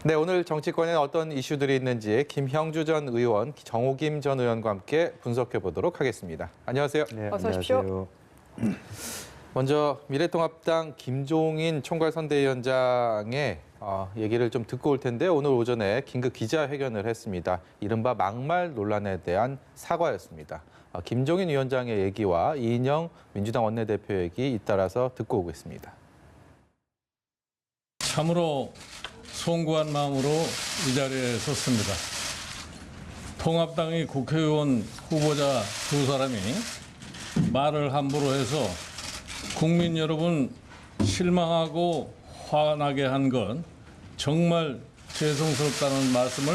네, 오늘 정치권에 어떤 이슈들이 있는지 김형주 전 의원, 정호김 전 의원과 함께 분석해 보도록 하겠습니다. 안녕하세요. 네, 어서 오십시오. 먼저 미래통합당 김종인 총괄선대위원장의 얘기를 좀 듣고 올 텐데 오늘 오전에 긴급 기자회견을 했습니다. 이른바 막말 논란에 대한 사과였습니다. 김종인 위원장의 얘기와 이인영 민주당 원내대표 얘기 잇따라서 듣고 오겠습니다. 참으로 송구한 마음으로 이 자리에 섰습니다. 통합당의 국회의원 후보자 두 사람이 말을 함부로 해서 국민 여러분 실망하고 화나게 한 건 정말 죄송스럽다는 말씀을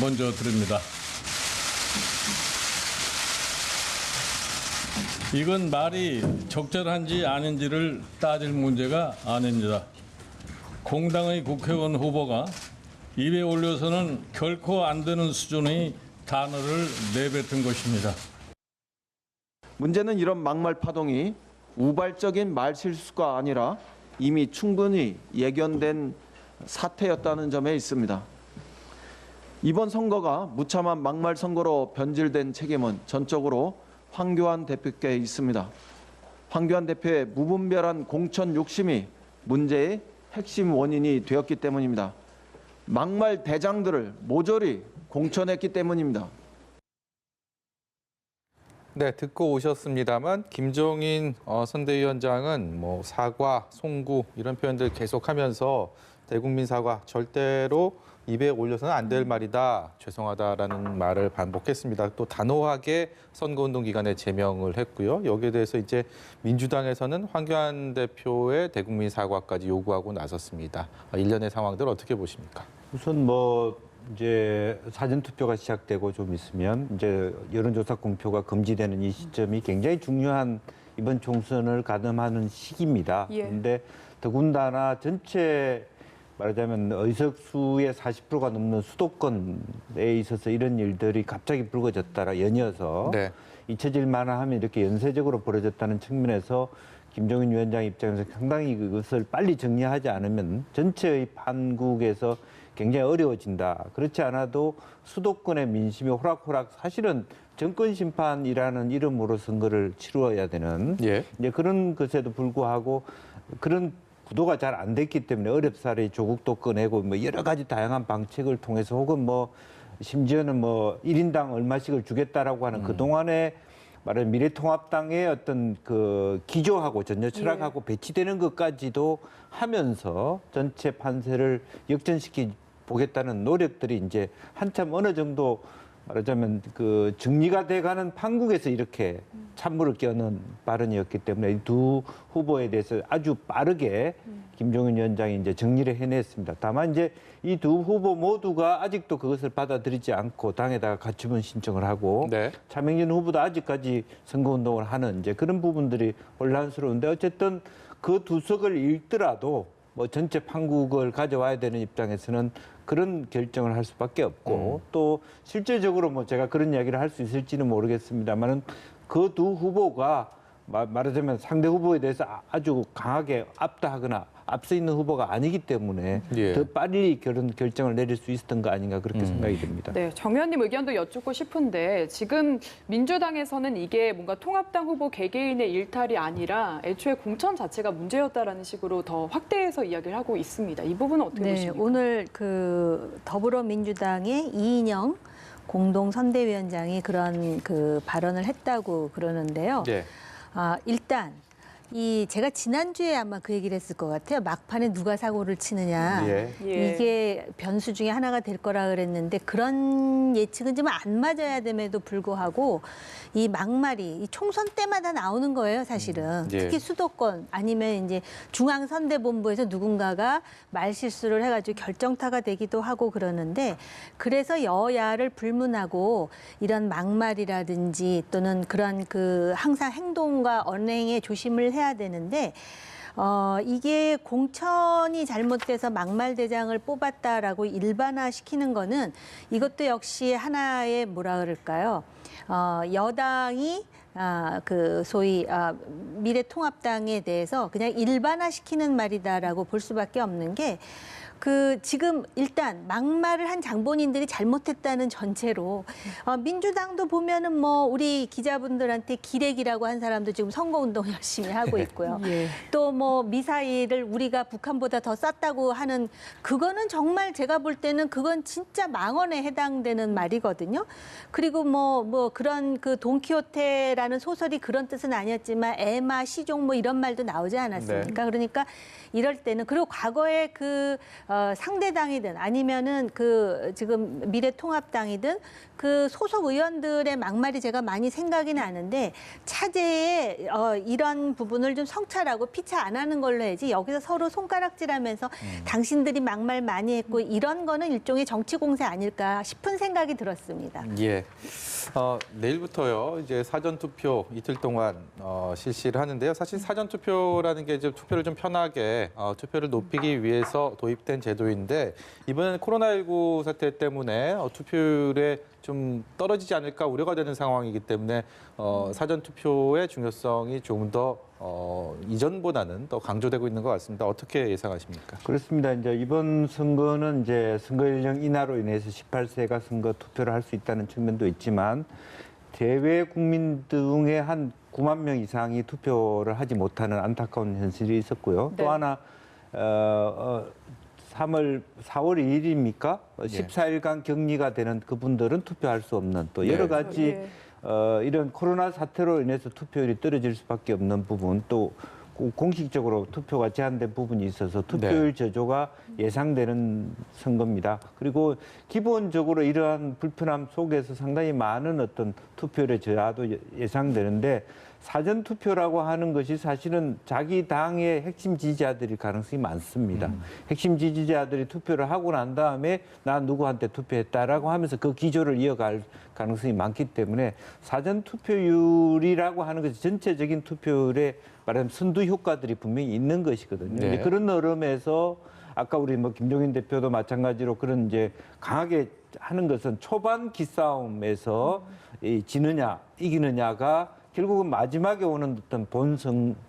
먼저 드립니다. 이건 말이 적절한지 아닌지를 따질 문제가 아닙니다. 공당의 국회의원 후보가 입에 올려서는 결코 안 되는 수준의 단어를 내뱉은 것입니다. 문제는 이런 막말 파동이 우발적인 말 실수가 아니라 이미 충분히 예견된 사태였다는 점에 있습니다. 이번 선거가 무참한 막말 선거로 변질된 책임은 전적으로 황교안 대표께 있습니다. 황교안 대표의 무분별한 공천 욕심이 문제의 핵심 원인이 되었기 때문입니다. 막말 대장들을 모조리 공천했기 때문입니다. 네, 듣고 오셨습니다만 김종인 선대위원장은 뭐 사과, 송구 이런 표현들 계속하면서 대국민 사과 절대로 입에 올려서는 안 될 말이다, 죄송하다라는 말을 반복했습니다. 또 단호하게 선거운동 기간에 제명을 했고요. 여기에 대해서 이제 민주당에서는 황교안 대표의 대국민 사과까지 요구하고 나섰습니다. 일련의 상황들 어떻게 보십니까? 우선 뭐 이제 사전 투표가 시작되고 좀 있으면 이제 여론조사 공표가 금지되는 이 시점이 굉장히 중요한 이번 총선을 가늠하는 시기입니다. 그런데 더군다나 전체 말하자면 의석수의 40%가 넘는 수도권에 있어서 이런 일들이 갑자기 불거졌다라 연이어서 네. 잊혀질 만하면 이렇게 연쇄적으로 벌어졌다는 측면에서 김종인 위원장 입장에서 상당히 그것을 빨리 정리하지 않으면 전체의 판국에서 굉장히 어려워진다. 그렇지 않아도 수도권의 민심이 호락호락 사실은 정권 심판이라는 이름으로 선거를 치루어야 되는 이제 그런 것에도 불구하고 그런 구도가 잘 안 됐기 때문에 어렵사리 조국도 꺼내고 뭐 여러 가지 다양한 방책을 통해서 혹은 뭐 심지어는 뭐 1인당 얼마씩을 주겠다라고 하는 그동안에 말하는 미래통합당의 어떤 그 기조하고 전혀 철학하고 배치되는 것까지도 하면서 전체 판세를 역전시키 보겠다는 노력들이 이제 한참 어느 정도 말하자면 그 정리가 돼가는 판국에서 이렇게 찬물을 끼얹는 발언이었기 때문에 이 두 후보에 대해서 아주 빠르게 김종인 위원장이 이제 정리를 해냈습니다. 다만 이제 이 두 후보 모두가 아직도 그것을 받아들이지 않고 당에다가 가처분 신청을 하고 차명진 후보도 아직까지 선거운동을 하는 이제 그런 부분들이 혼란스러운데 어쨌든 그 두 석을 잃더라도 뭐 전체 판국을 가져와야 되는 입장에서는 그런 결정을 할 수밖에 없고 또 실제적으로 뭐 제가 그런 이야기를 할 수 있을지는 모르겠습니다만은 그 두 후보가 말하자면 상대 후보에 대해서 아주 강하게 압도하거나 앞서 있는 후보가 아니기 때문에 더 빨리 그런 결정을 내릴 수 있었던 거 아닌가 그렇게 생각이 듭니다. 네, 정 의원님 의견도 여쭙고 싶은데 지금 민주당에서는 이게 뭔가 통합당 후보 개개인의 일탈이 아니라 애초에 공천 자체가 문제였다라는 식으로 더 확대해서 이야기를 하고 있습니다. 이 부분은 어떻게 보십니까? 오늘 그 더불어민주당의 이인영 공동선대위원장이 그런 그 발언을 했다고 그러는데요. 일단 제가 지난주에 아마 그 얘기를 했을 것 같아요. 막판에 누가 사고를 치느냐. 이게 변수 중에 하나가 될 거라 그랬는데 그런 예측은 좀 안 맞아야 됨에도 불구하고 이 막말이 이 총선 때마다 나오는 거예요, 사실은. 특히 수도권 아니면 이제 중앙선대본부에서 누군가가 말실수를 해가지고 결정타가 되기도 하고 그러는데 그래서 여야를 불문하고 이런 막말이라든지 또는 그런 그 항상 행동과 언행에 조심을 해야 되는데 이게 공천이 잘못돼서 막말대장을 뽑았다라고 일반화시키는 거는 이것도 역시 하나의 뭐라 그럴까요? 여당이 그 소위 미래통합당에 대해서 그냥 일반화시키는 말이다라고 볼 수밖에 없는 게 지금 일단 막말을 한 장본인들이 잘못했다는 전제로 민주당도 보면은 뭐 우리 기자분들한테 기레기라고 한 사람도 지금 선거운동 열심히 하고 있고요. 예. 또 뭐 미사일을 우리가 북한보다 더 쐈다고 하는 그거는 정말 제가 볼 때는 그건 진짜 망언에 해당되는 말이거든요. 그리고 뭐 그런 그 돈키호테라는 소설이 그런 뜻은 아니었지만 에마, 시종 뭐 이런 말도 나오지 않았습니까? 네. 그러니까 이럴 때는 그리고 과거에 상대당이든 아니면은 지금 미래통합당이든 그 소속 의원들의 막말이 제가 많이 생각이 나는데 차제에 이런 부분을 좀 성찰하고 피차 안 하는 걸로 해야지 여기서 서로 손가락질하면서 당신들이 막말 많이 했고 이런 거는 일종의 정치 공세 아닐까 싶은 생각이 들었습니다. 예. 내일부터요, 이제 사전투표 이틀 동안 실시를 하는데요. 사실 사전투표라는 게 이제 투표를 좀 편하게, 투표를 높이기 위해서 도입된 제도인데, 이번에는 코로나19 사태 때문에 투표율에 좀 떨어지지 않을까 우려가 되는 상황이기 때문에 사전투표의 중요성이 조금 더 이전보다는 더 강조되고 있는 것 같습니다. 어떻게 예상하십니까? 그렇습니다. 이제 이번 선거는 이제 선거 연령 인하로 인해서 18세가 선거 투표를 할 수 있다는 측면도 있지만 대외 국민 등의 한 9만 명 이상이 투표를 하지 못하는 안타까운 현실이 있었고요. 네. 또 하나 4월 2일입니까? 예. 14일간 격리가 되는 그분들은 투표할 수 없는 또 여러 네. 가지 예. 이런 코로나 사태로 인해서 투표율이 떨어질 수밖에 없는 부분 또 공식적으로 투표가 제한된 부분이 있어서 투표율 저조가 예상되는 선거입니다. 그리고 기본적으로 이러한 불편함 속에서 상당히 많은 어떤 투표율의 저하도 예상되는데 사전 투표라고 하는 것이 사실은 자기 당의 핵심 지지자들일 가능성이 많습니다. 핵심 지지자들이 투표를 하고 난 다음에 나 누구한테 투표했다라고 하면서 그 기조를 이어갈 가능성이 많기 때문에 사전 투표율이라고 하는 것이 전체적인 투표율에 말하자면 선두 효과들이 분명히 있는 것이거든요. 네. 이제 그런 흐름에서 아까 우리 뭐 김종인 대표도 마찬가지로 그런 이제 강하게 하는 것은 초반 기싸움에서 이 지느냐 이기느냐가 결국은 마지막에 오는 어떤 본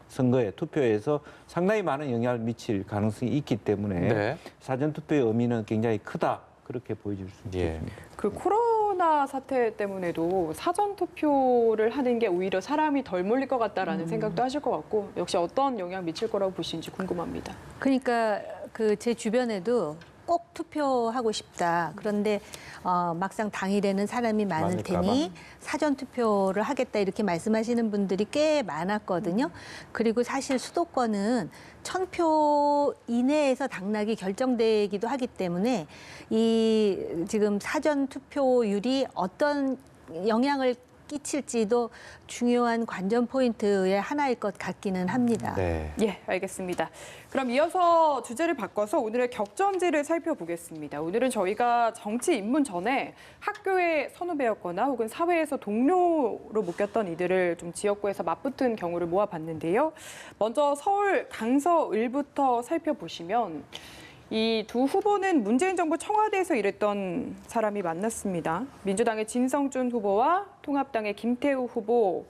선거의 투표에서 상당히 많은 영향을 미칠 가능성이 있기 때문에 네. 사전 투표의 의미는 굉장히 크다 그렇게 보여질 수 예. 있습니다. 그 코로나 사태 때문에도 사전 투표를 하는 게 오히려 사람이 덜 몰릴 것 같다라는 생각도 하실 것 같고 역시 어떤 영향 미칠 거라고 보시는지 궁금합니다. 그러니까 제 주변에도 꼭 투표하고 싶다. 그런데 막상 당일에는 사람이 많을 테니 사전 투표를 하겠다 이렇게 말씀하시는 분들이 꽤 많았거든요. 그리고 사실 수도권은 1,000표 이내에서 당락이 결정되기도 하기 때문에 지금 사전 투표율이 어떤 영향을 끼칠지도 중요한 관전 포인트의 하나일 것 같기는 합니다. 네. 예, 알겠습니다. 그럼 이어서 주제를 바꿔서 오늘의 격전지를 살펴보겠습니다. 오늘은 저희가 정치 입문 전에 학교의 선후배였거나 혹은 사회에서 동료로 묶였던 이들을 좀 지역구에서 맞붙은 경우를 모아봤는데요. 먼저 서울 강서을부터 살펴보시면 이 두 후보는 문재인 정부 청와대에서 일했던 사람이 만났습니다. 민주당의 진성준 후보와 통합당의 김태우 후보.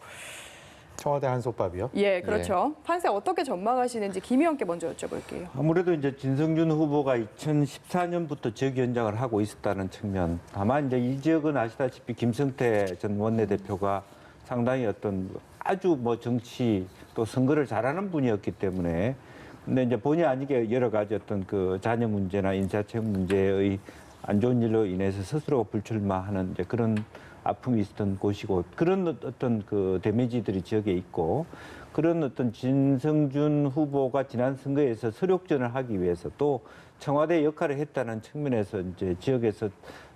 청와대 한솥밥이요? 예, 그렇죠. 판세 어떻게 전망하시는지 김 의원께 먼저 여쭤볼게요. 아무래도 이제 진성준 후보가 2014년부터 지역위원장을 하고 있었다는 측면. 다만 이제 이 지역은 아시다시피 김성태 전 원내대표가 상당히 어떤 아주 뭐 정치 또 선거를 잘하는 분이었기 때문에 근데 이제 본의 아니게 여러 가지 어떤 그 자녀 문제나 인사책 문제의 안 좋은 일로 인해서 스스로 불출마하는 이제 그런 아픔이 있었던 곳이고 그런 어떤 그 데미지들이 지역에 있고 그런 어떤 진성준 후보가 지난 선거에서 서력전을 하기 위해서 또 청와대 역할을 했다는 측면에서 이제 지역에서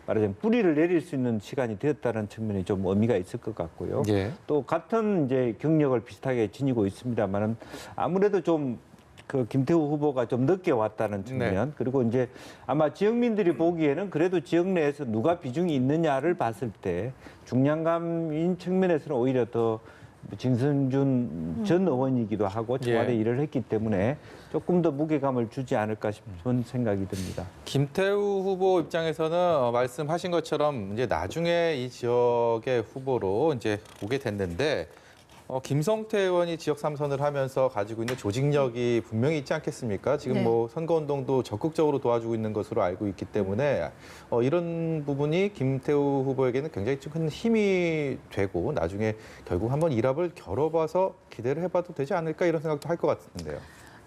말하자면 뿌리를 내릴 수 있는 시간이 되었다는 측면이 좀 의미가 있을 것 같고요. 예. 또 같은 이제 경력을 비슷하게 지니고 있습니다만은 아무래도 좀 그 김태우 후보가 좀 늦게 왔다는 측면 그리고 이제 아마 지역민들이 보기에는 그래도 지역 내에서 누가 비중이 있느냐를 봤을 때 중량감인 측면에서는 오히려 더 진성준 전 의원이기도 하고 청와대 일을 했기 때문에 조금 더 무게감을 주지 않을까 싶은 생각이 듭니다. 김태우 후보 입장에서는 말씀하신 것처럼 이제 나중에 이 지역의 후보로 이제 오게 됐는데 김성태 의원이 지역 3선을 하면서 가지고 있는 조직력이 분명히 있지 않겠습니까? 지금 네. 뭐 선거운동도 적극적으로 도와주고 있는 것으로 알고 있기 때문에 이런 부분이 김태우 후보에게는 굉장히 큰 힘이 되고 나중에 결국 한번 일합을 겨뤄봐서 기대를 해봐도 되지 않을까 이런 생각도 할 것 같은데요.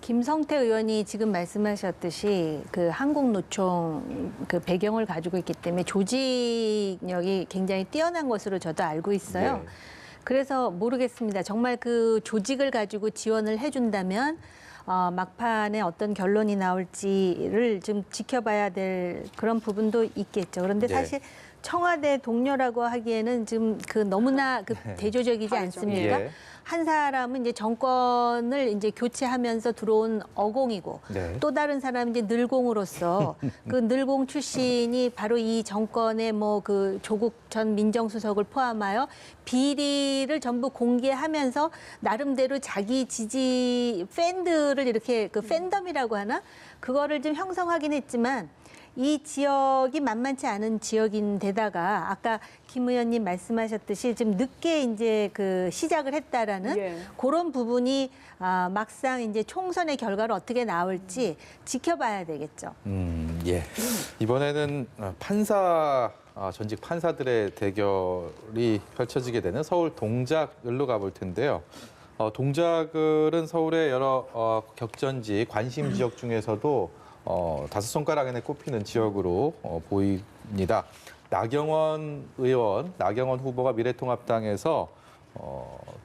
김성태 의원이 지금 말씀하셨듯이 그 한국노총 그 배경을 가지고 있기 때문에 조직력이 굉장히 뛰어난 것으로 저도 알고 있어요. 네. 그래서 모르겠습니다. 정말 그 조직을 가지고 지원을 해준다면 막판에 어떤 결론이 나올지를 좀 지켜봐야 될 그런 부분도 있겠죠. 그런데 네. 사실 청와대 동료라고 하기에는 지금 그 너무나 그 대조적이지 다르죠. 않습니까? 예. 한 사람은 이제 정권을 이제 교체하면서 들어온 어공이고 네. 또 다른 사람은 이제 늘공으로서 그 늘공 출신이 바로 이 정권의 뭐 그 조국 전 민정수석을 포함하여 비리를 전부 공개하면서 나름대로 자기 지지 팬들을 이렇게 그 팬덤이라고 하나 그거를 좀 형성하긴 했지만 이 지역이 만만치 않은 지역인데다가 아까 김 의원님 말씀하셨듯이 좀 늦게 이제 그 시작을 했다라는 예. 그런 부분이 막상 이제 총선의 결과로 어떻게 나올지 지켜봐야 되겠죠. 예. 이번에는 전직 판사들의 대결이 펼쳐지게 되는 서울 동작을로 가볼 텐데요. 동작을은 서울의 여러 격전지, 관심 지역 중에서도 5손가락 안에 꼽히는 지역으로 보입니다. 나경원 후보가 미래통합당에서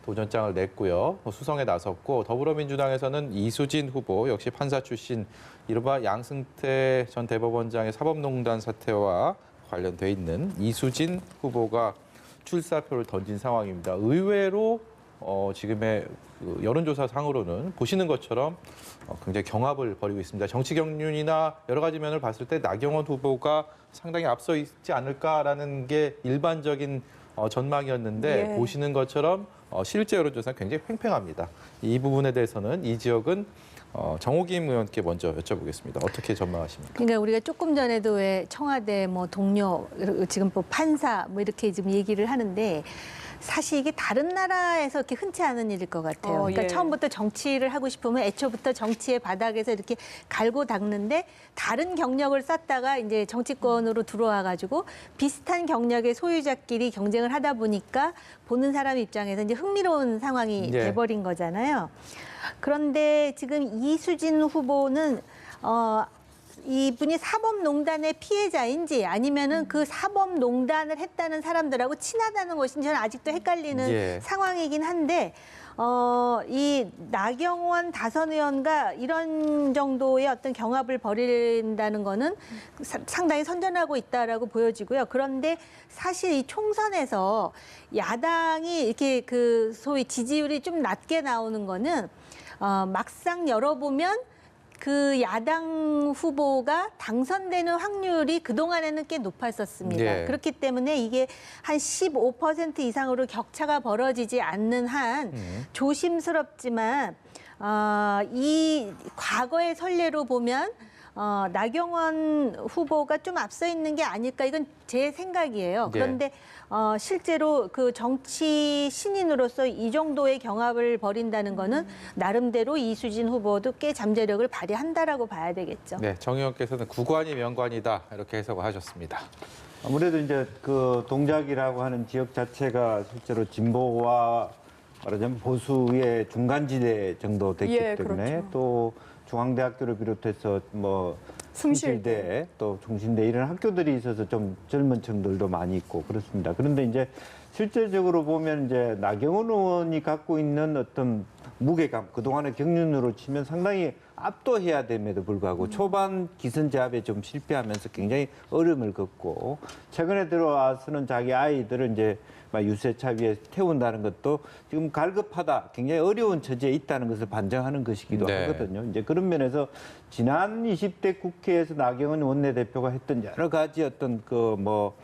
도전장을 냈고요. 수성에 나섰고 더불어민주당에서는 이수진 후보 역시 판사 출신 이른바 양승태 전 대법원장의 사법농단 사태와 관련돼 있는 이수진 후보가 출사표를 던진 상황입니다. 의외로 지금의 그 여론조사상으로는 보시는 것처럼 굉장히 경합을 벌이고 있습니다. 정치 경륜이나 여러 가지 면을 봤을 때 나경원 후보가 상당히 앞서 있지 않을까라는 게 일반적인 전망이었는데 예. 보시는 것처럼 실제 여론조사는 굉장히 팽팽합니다. 이 부분에 대해서는 이 지역은 정호김 의원께 먼저 여쭤보겠습니다. 어떻게 전망하십니까? 그러니까 우리가 조금 전에도 왜 청와대 뭐 동료 지금 뭐 판사 뭐 이렇게 지금 얘기를 하는데 사실 이게 다른 나라에서 이렇게 흔치 않은 일일 것 같아요. 그러니까 예. 처음부터 정치를 하고 싶으면 애초부터 정치의 바닥에서 이렇게 갈고 닦는데 다른 경력을 쌓다가 이제 정치권으로 들어와 가지고 비슷한 경력의 소유자끼리 경쟁을 하다 보니까 보는 사람 입장에서 이제 흥미로운 상황이 예. 돼버린 거잖아요. 그런데 지금 이수진 후보는 이분이 사법농단의 피해자인지 아니면은 그 사법농단을 했다는 사람들하고 친하다는 것인지 저는 아직도 헷갈리는 예. 상황이긴 한데 이 나경원 다선 의원과 이런 정도의 어떤 경합을 벌인다는 거는 상당히 선전하고 있다라고 보여지고요. 그런데 사실 이 총선에서 야당이 이렇게 그 소위 지지율이 좀 낮게 나오는 거는 막상 열어보면 그 야당 후보가 당선되는 확률이 그동안에는 꽤 높았었습니다. 네. 그렇기 때문에 이게 한 15% 이상으로 격차가 벌어지지 않는 한 조심스럽지만 이 과거의 선례로 보면 나경원 후보가 좀 앞서 있는 게 아닐까 이건 제 생각이에요. 네. 그런데 실제로 그 정치 신인으로서 이 정도의 경합을 벌인다는 거는 나름대로 이수진 후보도 꽤 잠재력을 발휘한다라고 봐야 되겠죠. 네, 정 의원께서는 구관이 명관이다 이렇게 해석을 하셨습니다. 아무래도 이제 그 동작이라고 하는 지역 자체가 실제로 진보와 말하자면 보수의 중간지대 정도 됐기 예, 때문에 그렇죠. 또 중앙대학교를 비롯해서 뭐 숭실대. 숭실대 또 중신대 이런 학교들이 있어서 좀 젊은 층들도 많이 있고 그렇습니다. 그런데 이제 실질적으로 보면 이제 나경원 의원이 갖고 있는 어떤 무게감, 그동안의 경륜으로 치면 상당히 압도해야 됨에도 불구하고 초반 기선제압에 좀 실패하면서 굉장히 어려움을 겪고 최근에 들어와서는 자기 아이들을 이제 막 유세차 위에 태운다는 것도 지금 갈급하다, 굉장히 어려운 처지에 있다는 것을 반증하는 것이기도 네. 하거든요. 이제 그런 면에서 지난 20대 국회에서 나경원 원내대표가 했던 여러 가지 어떤 그 뭐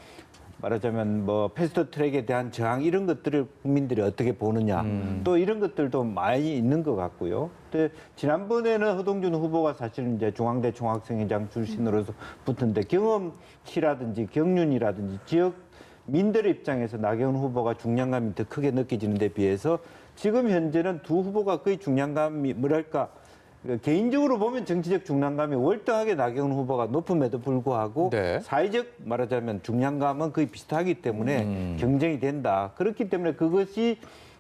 말하자면 뭐 패스트 트랙에 대한 저항 이런 것들을 국민들이 어떻게 보느냐 또 이런 것들도 많이 있는 것 같고요. 근데 지난번에는 허동준 후보가 사실은 이제 중앙대 총학생회장 출신으로서 붙은데 경험치라든지 경륜이라든지 지역 민들의 입장에서 나경원 후보가 중량감이 더 크게 느껴지는 데 비해서 지금 현재는 두 후보가 거의 중량감이 뭐랄까 개인적으로 보면 정치적 중량감이 월등하게 나경원 후보가 높음에도 불구하고 네. 사회적 말하자면 중량감은 거의 비슷하기 때문에 경쟁이 된다. 그렇기 때문에 그것이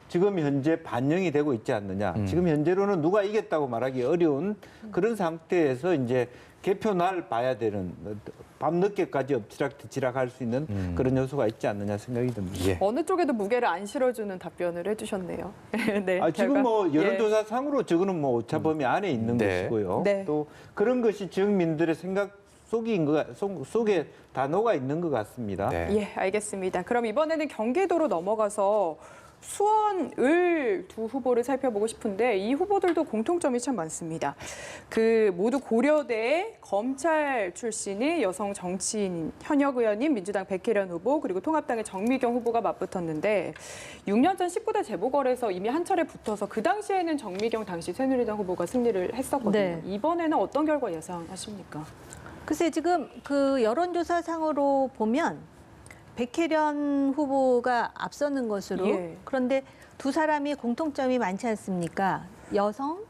지금 현재 반영이 되고 있지 않느냐. 지금 현재로는 누가 이겼다고 말하기 어려운 그런 상태에서 이제 개표 날 봐야 되는 밤늦게까지 엎치락뒤치락 할 수 있는 그런 요소가 있지 않느냐 생각이 듭니다. 예. 어느 쪽에도 무게를 안 실어주는 답변을 해주셨네요. 네, 지금 결과. 뭐 예. 여론조사상으로 저거는 뭐 오차 범위 안에 있는 네. 것이고요. 네. 또 그런 것이 지역민들의 생각 속에 다 녹아 있는 것 같습니다. 네. 예, 알겠습니다. 그럼 이번에는 경기도로 넘어가서 수원, 을 두 후보를 살펴보고 싶은데 이 후보들도 공통점이 참 많습니다. 모두 고려대 검찰 출신의 여성 정치인 현역 의원인 민주당 백혜련 후보 그리고 통합당의 정미경 후보가 맞붙었는데 6년 전 19대 재보궐에서 이미 한 차례 붙어서 그 당시에는 정미경 당시 새누리당 후보가 승리를 했었거든요. 네. 이번에는 어떤 결과 예상하십니까? 글쎄 지금 그 여론조사상으로 보면 백혜련 후보가 앞서는 것으로 예. 그런데 두 사람이 공통점이 많지 않습니까? 여성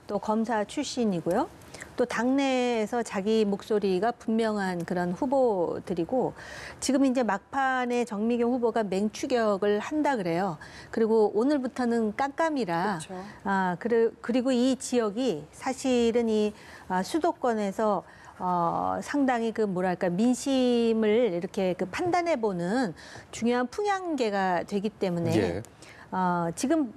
또 검사 출신이고요. 또 당내에서 자기 목소리가 분명한 그런 후보들이고 지금 이제 막판에 정미경 후보가 맹추격을 한다 그래요. 그리고 오늘부터는 깜깜이라 그렇죠. 그리고 이 지역이 사실은 이 수도권에서 상당히 민심을 이렇게 판단해보는 중요한 풍향계가 되기 때문에 예. 지금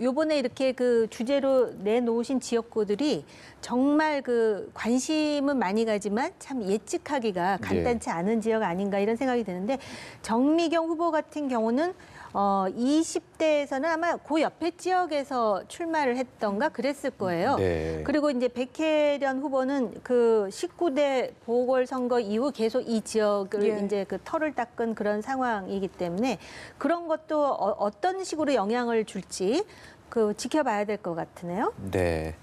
요번에 이렇게 주제로 내놓으신 지역구들이 정말 관심은 많이 가지만 참 예측하기가 간단치 않은 지역 아닌가 이런 생각이 드는데 정미경 후보 같은 경우는 20대에서는 아마 그 옆에 지역에서 출마를 했던가 그랬을 거예요. 네. 그리고 이제 백혜련 후보는 19대 보궐선거 이후 계속 이 지역을 예. 이제 털을 닦은 그런 상황이기 때문에 그런 것도 어떤 식으로 영향을 줄지 지켜봐야 될 것 같으네요. 네.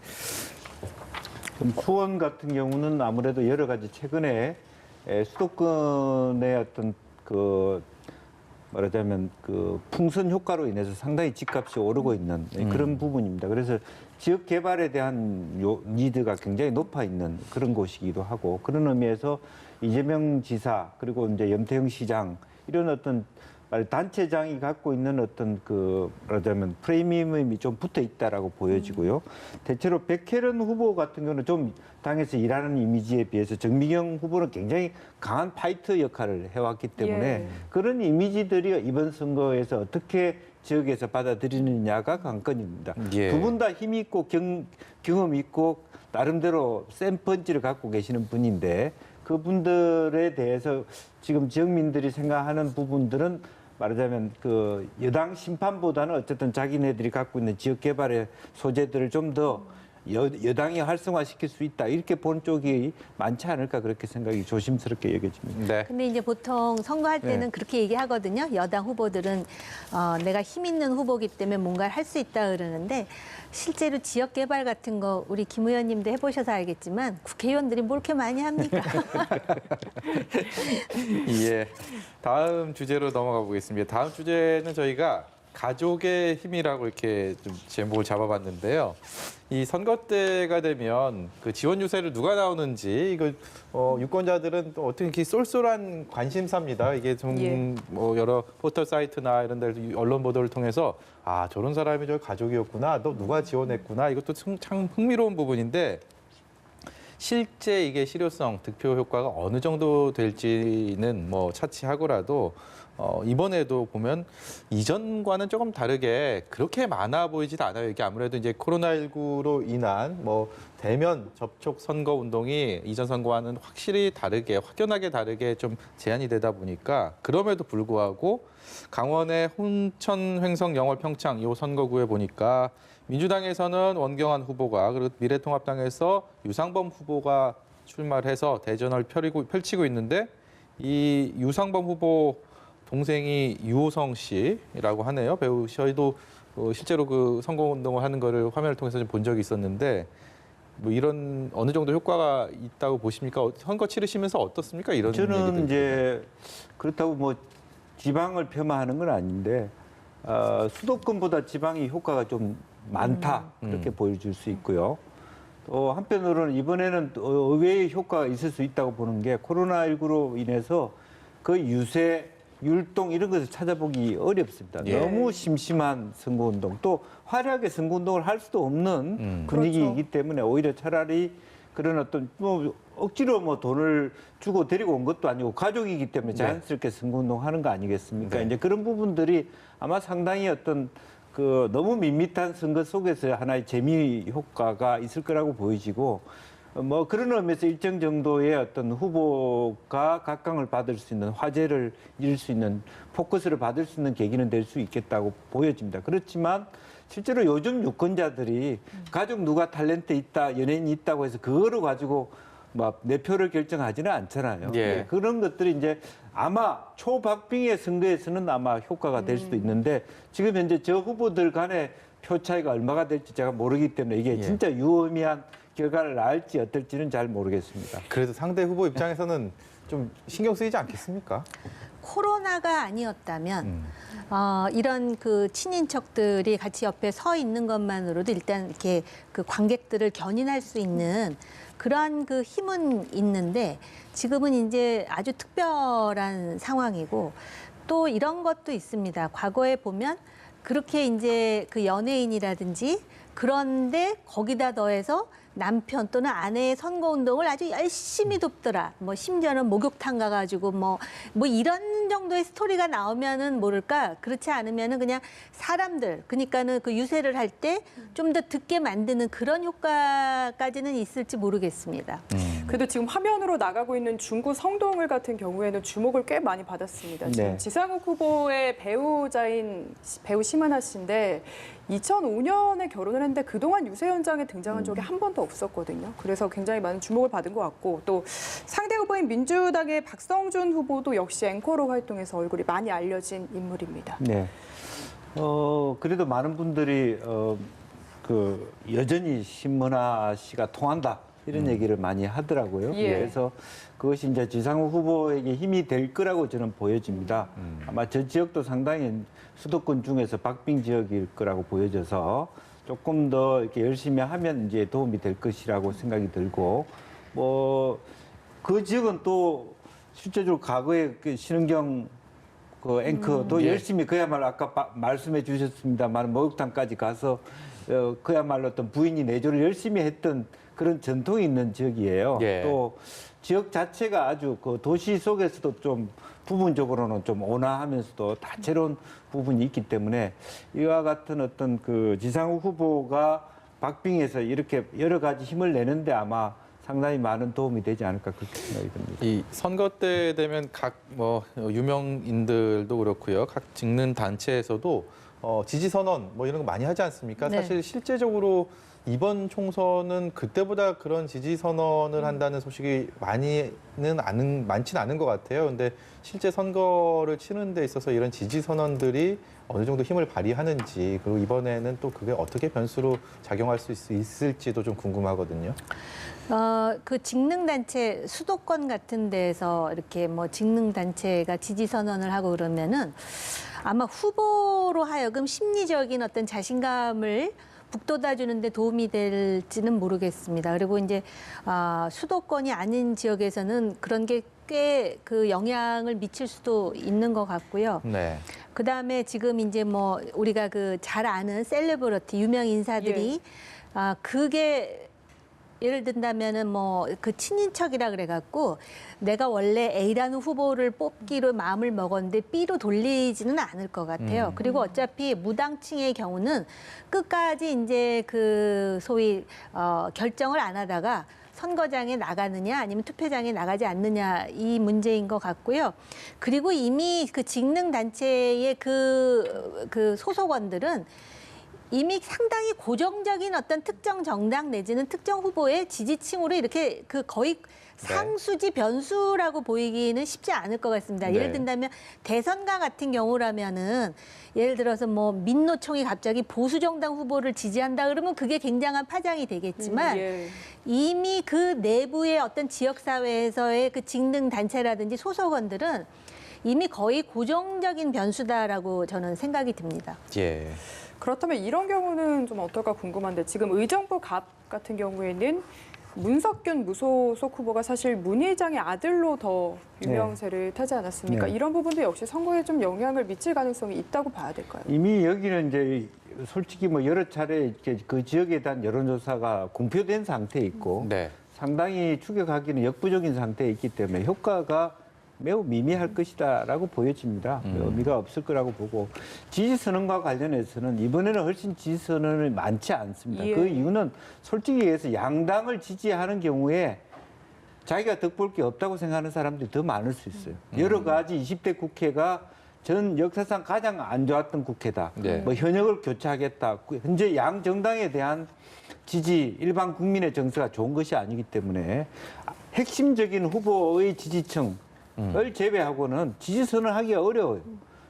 그럼 수원 같은 경우는 아무래도 여러 가지 최근에 수도권의 어떤 말하자면 풍선 효과로 인해서 상당히 집값이 오르고 있는 그런 부분입니다. 그래서 지역 개발에 대한 니드가 굉장히 높아 있는 그런 곳이기도 하고 그런 의미에서 이재명 지사 그리고 이제 염태영 시장 이런 어떤 단체장이 갖고 있는 어떤 말하자면 프리미엄이 좀 붙어 있다라고 보여지고요. 대체로 백혜련 후보 같은 경우는 좀 당에서 일하는 이미지에 비해서 정미경 후보는 굉장히 강한 파이터 역할을 해왔기 때문에 예. 그런 이미지들이 이번 선거에서 어떻게 지역에서 받아들이느냐가 관건입니다. 예. 두 분 다 힘 있고 경험 있고 나름대로 센 펀치를 갖고 계시는 분인데 그분들에 대해서 지금 지역민들이 생각하는 부분들은 말하자면 여당 심판보다는 어쨌든 자기네들이 갖고 있는 지역 개발의 소재들을 좀 더 여당이 활성화시킬 수 있다 이렇게 보는 쪽이 많지 않을까 그렇게 생각이 조심스럽게 여겨집니다. 네. 근데 이제 보통 선거할 때는 네. 그렇게 얘기하거든요. 여당 후보들은 내가 힘 있는 후보기 때문에 뭔가를 할 수 있다 그러는데 실제로 지역 개발 같은 거 우리 김 의원님도 해보셔서 알겠지만 국회의원들이 뭘 이렇게 많이 합니까? 예. 다음 주제로 넘어가 보겠습니다. 다음 주제는 저희가 가족의 힘이라고 이렇게 좀 제목을 잡아봤는데요. 이 선거 때가 되면 지원 유세를 누가 나오는지 이거 유권자들은 또 어떻게 이렇게 쏠쏠한 관심사입니다. 이게 좀 예. 여러 포털 사이트나 이런 데서 언론 보도를 통해서 저런 사람이 저 가족이었구나, 너 누가 지원했구나 이것도 참 흥미로운 부분인데. 실제 이게 실효성, 득표 효과가 어느 정도 될지는 차치하고라도 이번에도 보면 이전과는 조금 다르게 그렇게 많아 보이지도 않아요. 이게 아무래도 이제 코로나19로 인한 대면 접촉 선거 운동이 이전 선거와는 확실히 다르게, 확연하게 다르게 좀 제한이 되다 보니까 그럼에도 불구하고 강원의 홍천, 횡성, 영월, 평창 이 선거구에 보니까 민주당에서는 원경한 후보가 그리고 미래통합당에서 유상범 후보가 출마를 해서 대전을 펼치고 있는데 이 유상범 후보 동생이 유호성 씨라고 하네요. 배우 저희도 실제로 선거운동을 하는 거를 화면을 통해서 좀 본 적이 있었는데 이런 어느 정도 효과가 있다고 보십니까? 선거 치르시면서 어떻습니까? 이런 저는 얘기들. 이제 그렇다고 지방을 폄하하는 건 아닌데 수도권보다 지방이 효과가 좀 많다 그렇게 보여줄 수 있고요. 또 한편으로는 이번에는 또 의외의 효과가 있을 수 있다고 보는 게 코로나19로 인해서 그 유세, 율동 이런 것을 찾아보기 어렵습니다. 예. 너무 심심한 선거운동 또 화려하게 선거운동을 할 수도 없는 분위기이기 때문에 오히려 차라리 그런 어떤 뭐 억지로 뭐 돈을 주고 데리고 온 것도 아니고 가족이기 때문에 자연스럽게 선거운동 하는 거 아니겠습니까? 네. 이제 그런 부분들이 아마 상당히 어떤 그 너무 밋밋한 선거 속에서 하나의 재미 효과가 있을 거라고 보여지고 뭐 그런 의미에서 일정 정도의 어떤 후보가 각광을 받을 수 있는 화제를 잃을 수 있는 포커스를 받을 수 있는 계기는 될 수 있겠다고 보여집니다. 그렇지만 실제로 요즘 유권자들이 가족 누가 탤런트 있다, 연예인이 있다고 해서 그거를 가지고 막 내 표를 결정하지는 않잖아요. 예. 그런 것들이 이제 아마 초박빙의 선거에서는 아마 효과가 될 수도 있는데 지금 현재 저 후보들 간의 표 차이가 얼마가 될지 제가 모르기 때문에 이게 예. 진짜 유의미한 결과를 낳을지 어떨지는 잘 모르겠습니다. 그래도 상대 후보 입장에서는 좀 신경 쓰이지 않겠습니까? 코로나가 아니었다면 이런 그 친인척들이 같이 옆에 서 있는 것만으로도 일단 이렇게 그 관객들을 견인할 수 있는 그런 그 힘은 있는데 지금은 이제 아주 특별한 상황이고 또 이런 것도 있습니다. 과거에 보면 그렇게 이제 그 연예인이라든지 그런데 거기다 더해서 남편 또는 아내의 선거운동을 아주 열심히 돕더라. 뭐 심지어는 목욕탕 가가지고 뭐 이런 정도의 스토리가 나오면은 모를까. 그렇지 않으면은 그냥 사람들 그러니까는 그 유세를 할 때 좀 더 듣게 만드는 그런 효과까지는 있을지 모르겠습니다. 그래도 지금 화면으로 나가고 있는 중구 성동을 같은 경우에는 주목을 꽤 많이 받았습니다. 지금 네. 지상욱 후보의 배우자인 배우 심은하 씨인데 2005년에 결혼을 했는데 그동안 유세 현장에 등장한 적이 한 번도 없었거든요. 그래서 굉장히 많은 주목을 받은 것 같고 또 상대 후보인 민주당의 박성준 후보도 역시 앵커로 활동해서 얼굴이 많이 알려진 인물입니다. 네. 그래도 많은 분들이 그 여전히 신문아 씨가 통한다 이런 얘기를 많이 하더라고요. 예. 그래서 그것이 이제 지상욱 후보에게 힘이 될 거라고 저는 보여집니다. 아마 저 지역도 상당히 수도권 중에서 박빙 지역일 거라고 보여져서 조금 더 이렇게 열심히 하면 이제 도움이 될 것이라고 생각이 들고 뭐 그 지역은 또 실제적으로 과거에 그 신은경 그 앵커도 열심히 그야말로 아까 말씀해 주셨습니다만 목욕탕까지 가서 그야말로 어떤 부인이 내조를 열심히 했던 그런 전통이 있는 지역이에요. 예. 또 지역 자체가 아주 그 도시 속에서도 좀 부분적으로는 좀 온화하면서도 다채로운 부분이 있기 때문에 이와 같은 어떤 그 지상욱 후보가 박빙에서 이렇게 여러 가지 힘을 내는데 아마 상당히 많은 도움이 되지 않을까 그렇게 생각이 듭니다. 이 선거 때 되면 각 뭐 유명인들도 그렇고요. 각 직능 단체에서도 지지 선언 뭐 이런 거 많이 하지 않습니까? 네. 사실 실제적으로 이번 총선은 그때보다 그런 지지 선언을 한다는 소식이 많지는 않은 것 같아요. 근데 실제 선거를 치는 데 있어서 이런 지지 선언들이 어느 정도 힘을 발휘하는지 그리고 이번에는 또 그게 어떻게 변수로 작용할 수 있을지도 좀 궁금하거든요. 그 직능단체 수도권 같은 데서 이렇게 뭐 직능단체가 지지선언을 하고 그러면은 아마 후보로 하여금 심리적인 어떤 자신감을 북돋아주는데 도움이 될지는 모르겠습니다. 그리고 이제 수도권이 아닌 지역에서는 그런 게 꽤 그 영향을 미칠 수도 있는 것 같고요. 네. 그 다음에 지금 이제 뭐 우리가 그 잘 아는 셀레브리티 유명 인사들이 그게 예를 든다면은 뭐 그 친인척이라 그래갖고 내가 원래 A라는 후보를 뽑기로 마음을 먹었는데 B로 돌리지는 않을 것 같아요. 그리고 어차피 무당층의 경우는 끝까지 이제 그 소위 결정을 안 하다가 선거장에 나가느냐 아니면 투표장에 나가지 않느냐 이 문제인 것 같고요. 그리고 이미 그 직능단체의 그 소속원들은 이미 상당히 고정적인 어떤 특정 정당 내지는 특정 후보의 지지층으로 이렇게 그 거의 상수지 변수라고 보이기는 쉽지 않을 것 같습니다. 네. 예를 든다면 대선과 같은 경우라면은 예를 들어서 뭐 민노총이 갑자기 보수 정당 후보를 지지한다 그러면 그게 굉장한 파장이 되겠지만 이미 그 내부의 어떤 지역 사회에서의 그 직능 단체라든지 소속원들은 이미 거의 고정적인 변수다라고 저는 생각이 듭니다. 예. 그렇다면 이런 경우는 좀 어떨까 궁금한데 지금 의정부 갑 같은 경우에는 문석균 무소속 후보가 사실 문 의장의 아들로 더 유명세를 타지 않았습니까? 네. 이런 부분도 역시 선거에 좀 영향을 미칠 가능성이 있다고 봐야 될까요? 이미 여기는 이제 솔직히 뭐 여러 차례 이렇게 그 지역에 대한 여론조사가 공표된 상태에 있고 네. 상당히 추격하기는 역부족인 상태에 있기 때문에 효과가 매우 미미할 것이다라고 보여집니다. 의미가 없을 거라고 보고 지지 선언과 관련해서는 이번에는 훨씬 지지 선언이 많지 않습니다. 예. 그 이유는 솔직히 얘기해서 양당을 지지하는 경우에 자기가 득볼 게 없다고 생각하는 사람들이 더 많을 수 있어요. 여러 가지 20대 국회가 전 역사상 가장 안 좋았던 국회다. 네. 뭐 현역을 교체하겠다. 현재 양 정당에 대한 지지, 일반 국민의 정서가 좋은 것이 아니기 때문에 핵심적인 후보의 지지층을 제외하고는 지지선을 하기가 어려워요.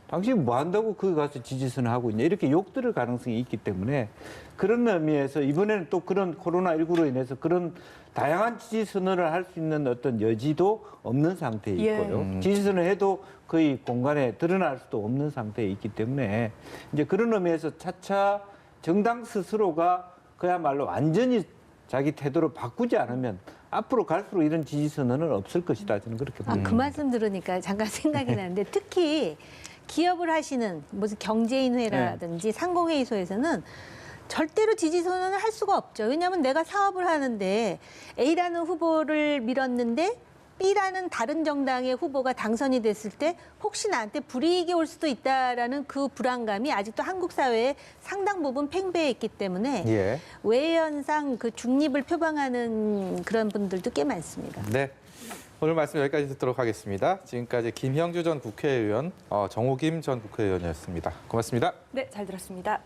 당신 뭐 한다고 거기 가서 지지선을 하고 있냐 이렇게 욕 들을 가능성이 있기 때문에 그런 의미에서 이번에는 또 그런 코로나19로 인해서 그런 다양한 지지선언을 할 수 있는 어떤 여지도 없는 상태에 있고요. 지지선을 해도 거의 공간에 드러날 수도 없는 상태에 있기 때문에 이제 그런 의미에서 차차 정당 스스로가 그야말로 완전히 자기 태도를 바꾸지 않으면 앞으로 갈수록 이런 지지선언은 없을 것이다. 저는 그렇게 봅니다. 그 말씀 들으니까 잠깐 생각이 나는데 특히 기업을 하시는 무슨 경제인회라든지 상공회의소에서는 절대로 지지 선언을 할 수가 없죠. 왜냐하면 내가 사업을 하는데 A라는 후보를 밀었는데 B라는 다른 정당의 후보가 당선이 됐을 때 혹시 나한테 불이익이 올 수도 있다라는 그 불안감이 아직도 한국 사회에 상당 부분 팽배해 있기 때문에 예. 외연상 그 중립을 표방하는 그런 분들도 꽤 많습니다. 네. 오늘 말씀 여기까지 듣도록 하겠습니다. 지금까지 김형주 전 국회의원, 정호김 전 국회의원이었습니다. 고맙습니다. 네, 잘 들었습니다.